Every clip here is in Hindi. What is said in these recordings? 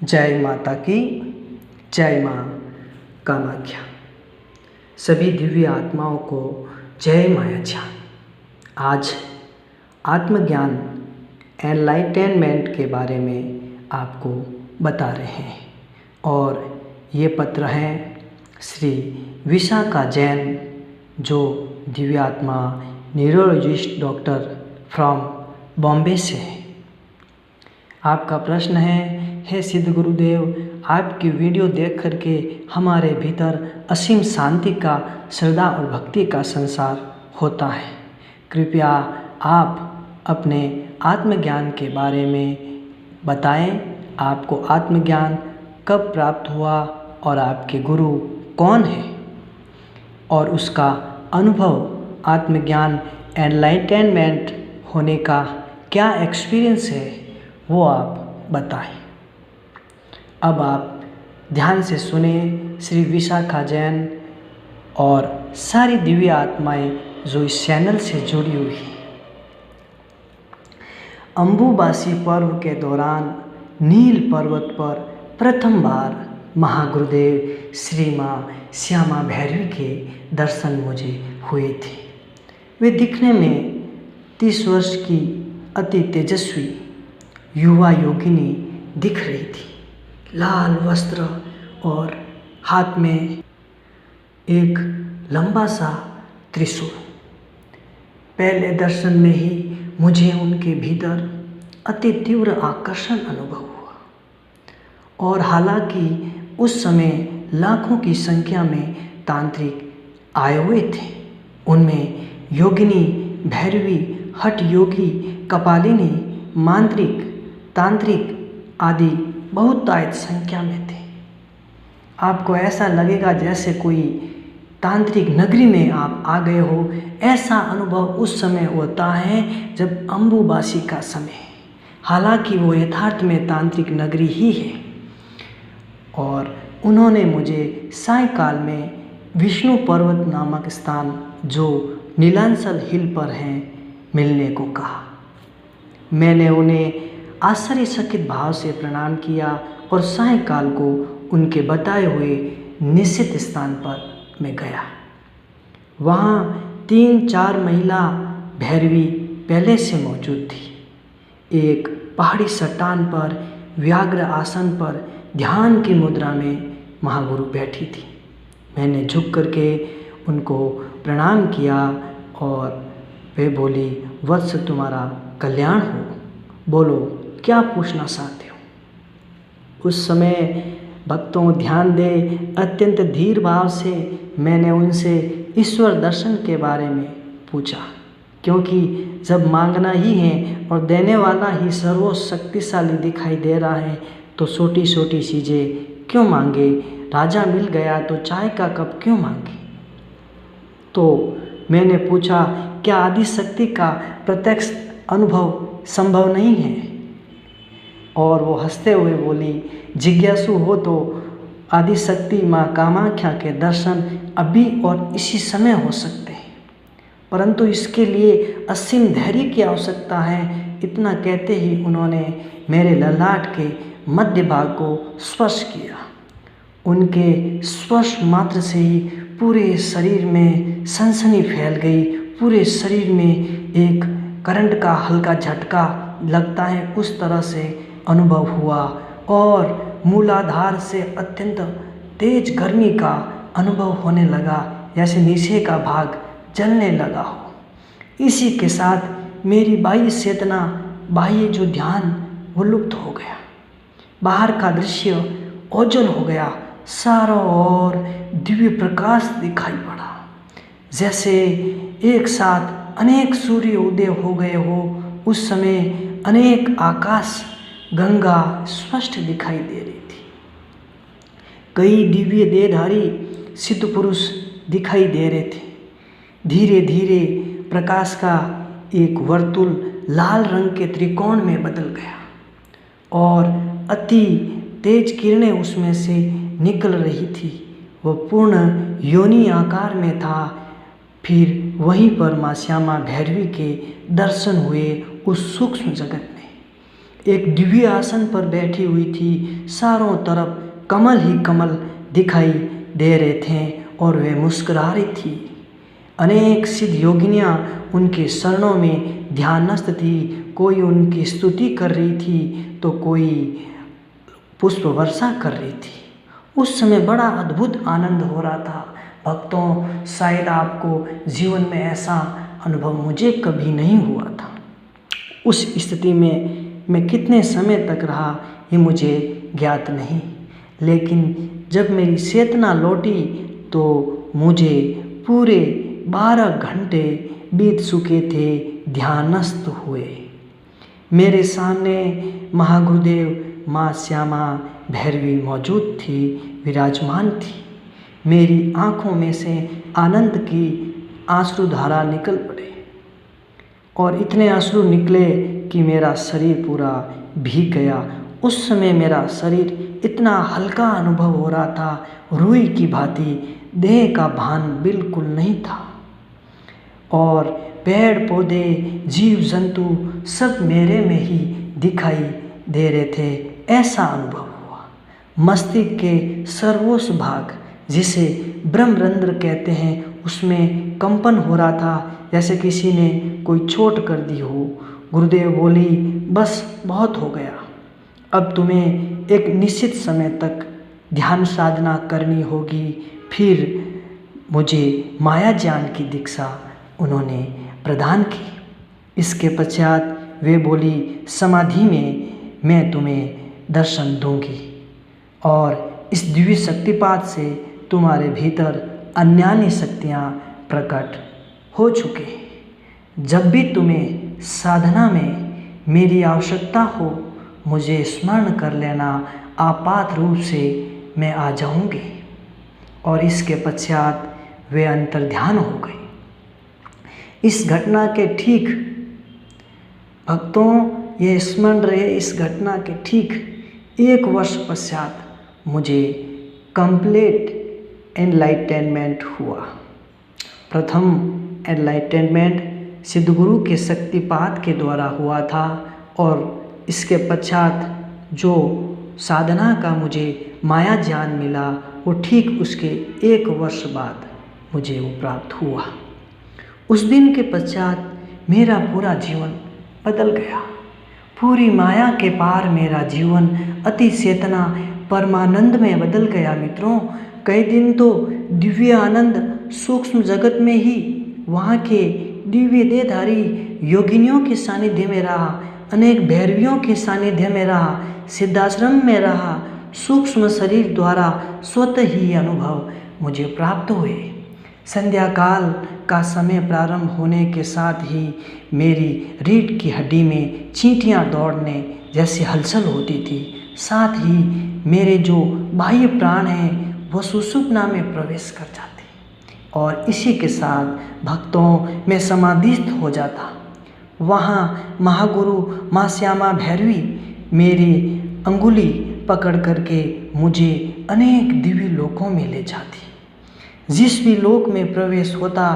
जय माता की जय माँ कामाख्या। सभी दिव्य आत्माओं को जय माया ज्ञान। आज आत्मज्ञान एनलाइटेनमेंट के बारे में आपको बता रहे हैं और ये पत्र हैं श्री विशाखा जैन, जो दिव्य आत्मा न्यूरोलॉजिस्ट डॉक्टर फ्रॉम बॉम्बे से है। आपका प्रश्न है, हे सिद्ध गुरुदेव, आपकी वीडियो देख करके हमारे भीतर असीम शांति का, श्रद्धा और भक्ति का संसार होता है। कृपया आप अपने आत्मज्ञान के बारे में बताएं। आपको आत्मज्ञान कब प्राप्त हुआ और आपके गुरु कौन है और उसका अनुभव आत्मज्ञान एनलाइटेनमेंट होने का क्या एक्सपीरियंस है, वो आप बताएं। अब आप ध्यान से सुने श्री विशाखा जैन और सारी दिव्य आत्माएं जो इस चैनल से जुड़ी हुई हैं। अम्बुबासी पर्व के दौरान नील पर्वत पर प्रथम बार महागुरुदेव श्री माँ श्यामा भैरवी के दर्शन मुझे हुए थे। वे दिखने में 30 वर्ष की अति तेजस्वी युवा योगिनी दिख रही थी। लाल वस्त्र और हाथ में एक लंबा सा त्रिशूल। पहले दर्शन में ही मुझे उनके भीतर अति तीव्र आकर्षण अनुभव हुआ और हालांकि उस समय लाखों की संख्या में तांत्रिक आए हुए थे, उनमें योगिनी, भैरवी, हठ योगी, कपालिनी, मांत्रिक, तांत्रिक आदि बहुतायत संख्या में थे। आपको ऐसा लगेगा जैसे कोई तांत्रिक नगरी में आप आ गए हो। ऐसा अनुभव उस समय होता है जब अम्बुबासी का समय है। हालांकि वो यथार्थ में तांत्रिक नगरी ही है। और उन्होंने मुझे सायकाल में विष्णु पर्वत नामक स्थान, जो नीलांचल हिल पर है, मिलने को कहा। मैंने उन्हें आश्चर्यचकित भाव से प्रणाम किया और सायंकाल को उनके बताए हुए निश्चित स्थान पर मैं गया। वहाँ 3-4 महिला भैरवी पहले से मौजूद थी। एक पहाड़ी चट्टान पर व्याघ्र आसन पर ध्यान की मुद्रा में महागुरु बैठी थी। मैंने झुक करके उनको प्रणाम किया और वे बोली, वत्स तुम्हारा कल्याण हो, बोलो क्या पूछना चाहते हो। उस समय भक्तों ध्यान दे, अत्यंत धीर भाव से मैंने उनसे ईश्वर दर्शन के बारे में पूछा, क्योंकि जब मांगना ही है और देने वाला ही सर्वशक्तिशाली दिखाई दे रहा है तो छोटी छोटी चीज़ें क्यों मांगे। राजा मिल गया तो चाय का कप क्यों मांगे। तो मैंने पूछा, क्या आदि शक्ति का प्रत्यक्ष अनुभव संभव नहीं है। और वो हंसते हुए बोली, जिज्ञासु हो तो आदि शक्ति माँ कामाख्या के दर्शन अभी और इसी समय हो सकते हैं, परंतु इसके लिए असीम धैर्य की आवश्यकता है। इतना कहते ही उन्होंने मेरे ललाट के मध्य भाग को स्पर्श किया। उनके स्पर्श मात्र से ही पूरे शरीर में सनसनी फैल गई। पूरे शरीर में एक करंट का हल्का झटका लगता है, उस तरह से अनुभव हुआ और मूलाधार से अत्यंत तेज गर्मी का अनुभव होने लगा, जैसे नीचे का भाग जलने लगा हो। इसी के साथ मेरी बाह्य चेतना, बाह्य जो ध्यान, वो लुप्त हो गया। बाहर का दृश्य ओझल हो गया। चारों ओर दिव्य प्रकाश दिखाई पड़ा, जैसे एक साथ अनेक सूर्य उदय हो गए हो। उस समय अनेक आकाश गंगा स्पष्ट दिखाई दे रही थी। कई दिव्य देहधारी सिद्ध पुरुष दिखाई दे रहे थे। धीरे धीरे प्रकाश का एक वर्तुल लाल रंग के त्रिकोण में बदल गया और अति तेज किरणें उसमें से निकल रही थी। वह पूर्ण योनि आकार में था। फिर वहीं पर माँ श्यामा भैरवी के दर्शन हुए उस सूक्ष्म जगत में। एक दिव्य आसन पर बैठी हुई थी। चारों तरफ कमल ही कमल दिखाई दे रहे थे और वे मुस्कुरा रही थी। अनेक सिद्ध योगिनियाँ उनके शरणों में ध्यानस्थ थी। कोई उनकी स्तुति कर रही थी तो कोई पुष्प वर्षा कर रही थी। उस समय बड़ा अद्भुत आनंद हो रहा था। भक्तों, शायद आपको जीवन में ऐसा अनुभव मुझे कभी नहीं हुआ था। उस स्थिति में मैं कितने समय तक रहा ये मुझे ज्ञात नहीं, लेकिन जब मेरी चेतना लौटी तो मुझे पूरे 12 घंटे बीत चुके थे ध्यानस्थ हुए। मेरे सामने महागुरुदेव माँ श्यामा भैरवी मौजूद थी, विराजमान थी। मेरी आँखों में से आनंद की आंसुधारा निकल पड़े और इतने आंसू निकले कि मेरा शरीर पूरा भीग गया। उस समय मेरा शरीर इतना हल्का अनुभव हो रहा था, रुई की भांति। देह का भान बिल्कुल नहीं था और पेड़ पौधे जीव जंतु सब मेरे में ही दिखाई दे रहे थे। ऐसा अनुभव हुआ। मस्तिष्क के सर्वोच्च भाग जिसे ब्रह्मरंध्र कहते हैं उसमें कंपन हो रहा था, जैसे किसी ने कोई चोट कर दी हो। गुरुदेव बोली, बस बहुत हो गया, अब तुम्हें एक निश्चित समय तक ध्यान साधना करनी होगी। फिर मुझे माया ज्ञान की दीक्षा उन्होंने प्रदान की। इसके पश्चात वे बोली, समाधि में मैं तुम्हें दर्शन दूंगी और इस दिव्य शक्तिपात से तुम्हारे भीतर अन्यान्य शक्तियाँ प्रकट हो चुके। जब भी तुम्हें साधना में मेरी आवश्यकता हो मुझे स्मरण कर लेना, आपात रूप से मैं आ जाऊंगी। और इसके पश्चात वे अंतर्ध्यान हो गए। इस घटना के ठीक भक्तों ये स्मरण रहे, इस घटना के ठीक 1 वर्ष पश्चात मुझे कंप्लीट एनलाइटेनमेंट हुआ। प्रथम एनलाइटेनमेंट सिद्धगुरु के शक्तिपात के द्वारा हुआ था और इसके पश्चात जो साधना का मुझे माया ज्ञान मिला वो ठीक उसके 1 वर्ष बाद मुझे वो प्राप्त हुआ। उस दिन के पश्चात मेरा पूरा जीवन बदल गया। पूरी माया के पार मेरा जीवन अति चेतना परमानंद में बदल गया। मित्रों, कई दिन तो दिव्य आनंद सूक्ष्म जगत में ही वहाँ के दिव्य देहधारी योगिनियों के सानिध्य में रहा, अनेक भैरवियों के सानिध्य में रहा, सिद्धाश्रम में रहा। सूक्ष्म शरीर द्वारा स्वतः ही अनुभव मुझे प्राप्त हुए। संध्या काल का समय प्रारंभ होने के साथ ही मेरी रीढ़ की हड्डी में चींटियाँ दौड़ने जैसी हलचल होती थी। साथ ही मेरे जो बाह्य प्राण हैं वो सुषुप्ना में प्रवेश कर जाते और इसी के साथ भक्तों मैं समाधिस्थ हो जाता। वहाँ महागुरु माँ श्यामा भैरवी मेरी अंगुली पकड़ करके मुझे अनेक दिव्य लोकों में ले जाती। जिस भी लोक में प्रवेश होता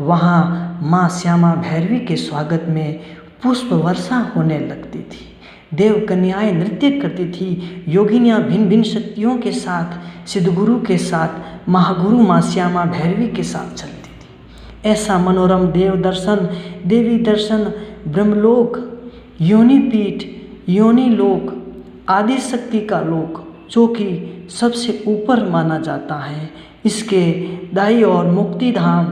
वहाँ माँ श्यामा भैरवी के स्वागत में पुष्प वर्षा होने लगती थी। देव कन्याएं नृत्य करती थी। योगिनियाँ भिन्न भिन्न शक्तियों के साथ सिद्धगुरु के साथ महागुरु माँ श्यामा भैरवी के साथ चलती थी। ऐसा मनोरम देव दर्शन, देवी दर्शन, ब्रह्मलोक, योनिपीठ, योनि लोक, आदि शक्ति का लोक जो कि सबसे ऊपर माना जाता है, इसके दाई और मुक्ति धाम,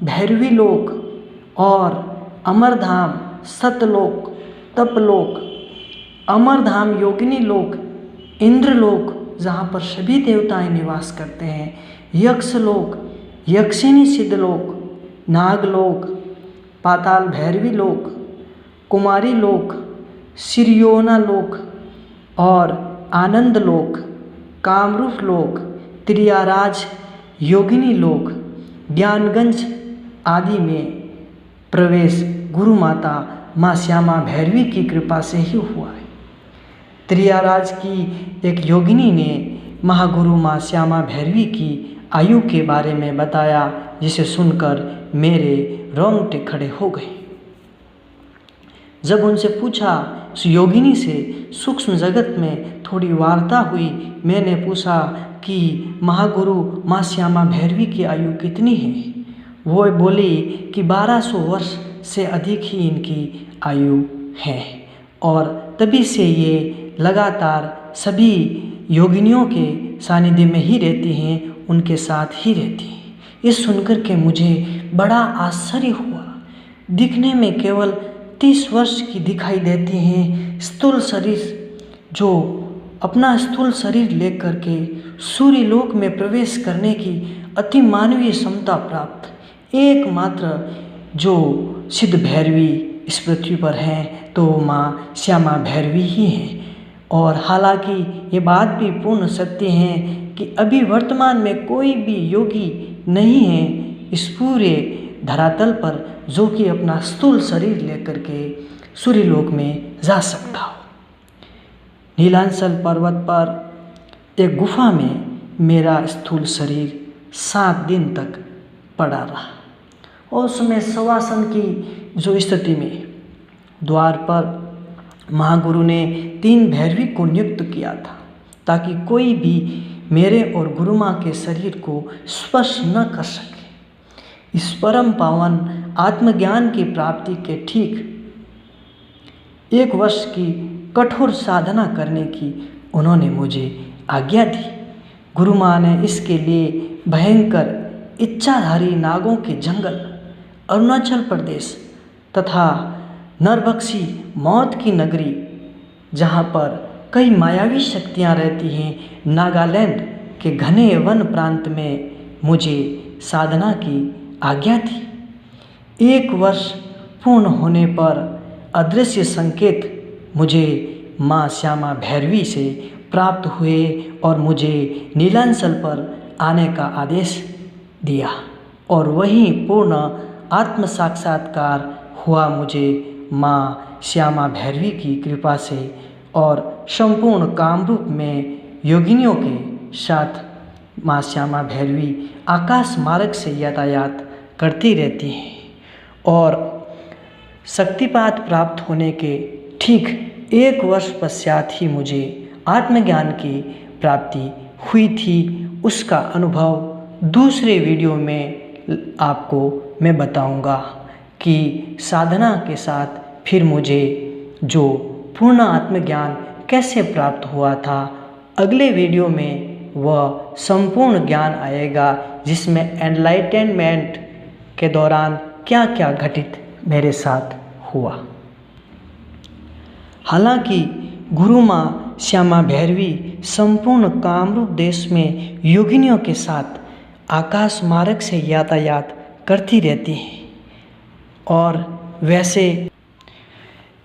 भैरवी लोक और अमरधाम, सतलोक, तपलोक, अमरधाम, योगिनी लोक, इंद्रलोक जहाँ पर सभी देवताएं निवास करते हैं, यक्षलोक, यक्षिणी सिद्धलोक, नागलोक, पाताल भैरवी लोक, कुमारी लोक, सिरियोना लोक और आनंद लोक, कामरूप लोक, त्रियाराज, योगिनी लोक, ज्ञानगंज आदि में प्रवेश गुरु माता माँ श्यामा भैरवी की कृपा से ही हुआ है। त्रियाराज की एक योगिनी ने महागुरु माँ श्यामा भैरवी की आयु के बारे में बताया, जिसे सुनकर मेरे रोंगटे खड़े हो गए। जब उनसे पूछा उस योगिनी से सूक्ष्म जगत में थोड़ी वार्ता हुई। मैंने पूछा कि महागुरु माँ श्यामा भैरवी की आयु कितनी है। वो बोली कि 1200 वर्ष से अधिक ही इनकी आयु है और तभी से ये लगातार सभी योगिनियों के सानिध्य में ही रहती हैं, उनके साथ ही रहती हैं। ये सुनकर के मुझे बड़ा आश्चर्य हुआ। दिखने में केवल 30 वर्ष की दिखाई देती हैं, स्थूल शरीर, जो अपना स्थूल शरीर लेकर के सूर्य लोक में प्रवेश करने की अति मानवीय क्षमता प्राप्त एकमात्र जो सिद्ध भैरवी इस पृथ्वी पर हैं तो माँ श्यामा भैरवी ही हैं। और हालांकि ये बात भी पूर्ण सत्य है कि अभी वर्तमान में कोई भी योगी नहीं है इस पूरे धरातल पर जो कि अपना स्थूल शरीर लेकर के सूर्यलोक में जा सकता हो। नीलांचल पर्वत पर एक गुफा में मेरा स्थूल शरीर 7 दिन तक पड़ा रहा और उसमें शवासन की जो स्थिति में द्वार पर महागुरु ने 3 भैरवी को नियुक्त किया था ताकि कोई भी मेरे और गुरु माँ के शरीर को स्पर्श न कर सके। इस परम पावन आत्मज्ञान की प्राप्ति के ठीक 1 वर्ष की कठोर साधना करने की उन्होंने मुझे आज्ञा दी। गुरु माँ ने इसके लिए भयंकर इच्छाधारी नागों के जंगल, अरुणाचल प्रदेश तथा नरभक्षी मौत की नगरी, जहाँ पर कई मायावी शक्तियाँ रहती हैं, नागालैंड के घने वन प्रांत में मुझे साधना की आज्ञा थी। 1 वर्ष पूर्ण होने पर अदृश्य संकेत मुझे माँ श्यामा भैरवी से प्राप्त हुए और मुझे नीलांचल पर आने का आदेश दिया और वहीं पूर्ण आत्म साक्षात्कार हुआ मुझे माँ श्यामा भैरवी की कृपा से और संपूर्ण कामरूप में योगिनियों के साथ माँ श्यामा भैरवी आकाश मार्ग से यातायात करती रहती हैं और शक्तिपात प्राप्त होने के ठीक 1 वर्ष पश्चात ही मुझे आत्मज्ञान की प्राप्ति हुई थी। उसका अनुभव दूसरे वीडियो में आपको मैं बताऊंगा कि साधना के साथ फिर मुझे जो पूर्ण आत्मज्ञान कैसे प्राप्त हुआ था। अगले वीडियो में वह संपूर्ण ज्ञान आएगा जिसमें एनलाइटेनमेंट के दौरान क्या क्या घटित मेरे साथ हुआ। हालांकि गुरु माँ श्यामा भैरवी संपूर्ण कामरूप देश में योगिनियों के साथ आकाश मार्ग से यातायात करती रहती हैं और वैसे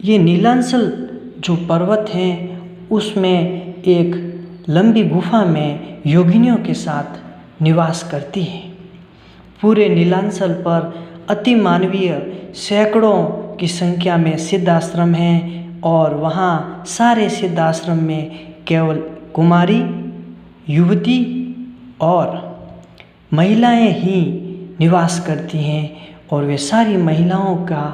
ये नीलांचल जो पर्वत हैं उसमें एक लंबी गुफा में योगिनियों के साथ निवास करती हैं। पूरे नीलांचल पर अति मानवीय सैकड़ों की संख्या में सिद्धाश्रम हैं और वहाँ सारे सिद्धाश्रम में केवल कुमारी, युवती और महिलाएं ही निवास करती हैं और वे सारी महिलाओं का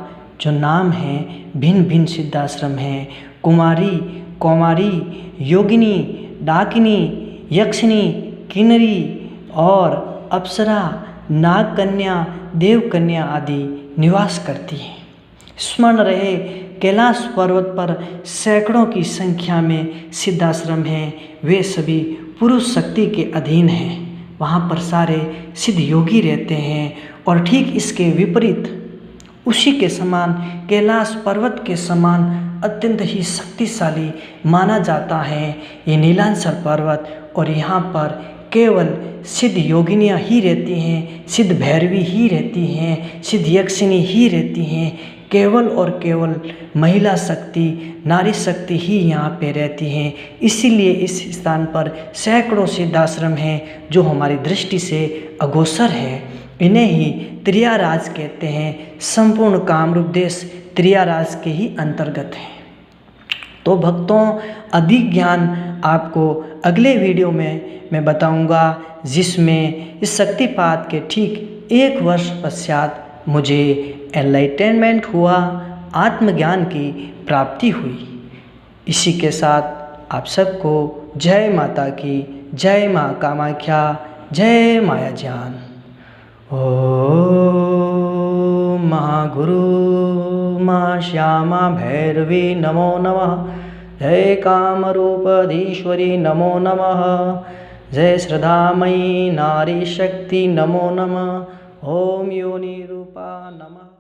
जो नाम है भिन्न भिन्न सिद्धाश्रम हैं। कुमारी, कौमारी, योगिनी, डाकिनी, यक्षिणी, किन्नरी और अप्सरा, नाग कन्या, देव कन्या आदि निवास करती हैं। स्मरण रहे कैलाश पर्वत पर सैकड़ों की संख्या में सिद्धाश्रम हैं, वे सभी पुरुष शक्ति के अधीन हैं। वहाँ पर सारे सिद्ध योगी रहते हैं और ठीक इसके विपरीत उसी के समान कैलाश पर्वत के समान अत्यंत ही शक्तिशाली माना जाता है ये नीलांचल पर्वत। और यहाँ पर केवल सिद्ध योगिनियाँ ही रहती हैं, सिद्ध भैरवी ही रहती हैं, सिद्ध यक्षिणी ही रहती हैं। केवल और केवल महिला शक्ति, नारी शक्ति ही यहाँ पे रहती हैं। इसीलिए इस स्थान पर सैकड़ों सिद्धाश्रम हैं जो हमारी दृष्टि से अगोचर है। इन्हें ही त्रियाराज कहते हैं। संपूर्ण कामरूप देश त्रियाराज के ही अंतर्गत है। तो भक्तों, अधिक ज्ञान आपको अगले वीडियो में मैं बताऊंगा जिसमें इस शक्तिपात के ठीक 1 वर्ष पश्चात मुझे एनलाइटेनमेंट हुआ, आत्मज्ञान की प्राप्ति हुई। इसी के साथ आप सबको जय माता की, जय माँ कामाख्या, जय माया जान। ओम महागुरु माँ श्यामा भैरवी नमो नमः। जय कामरूपधीश्वरी नमो नमः। जय श्रद्धामयी नारी शक्ति नमो नमः। ओम योनि रूपा नमः।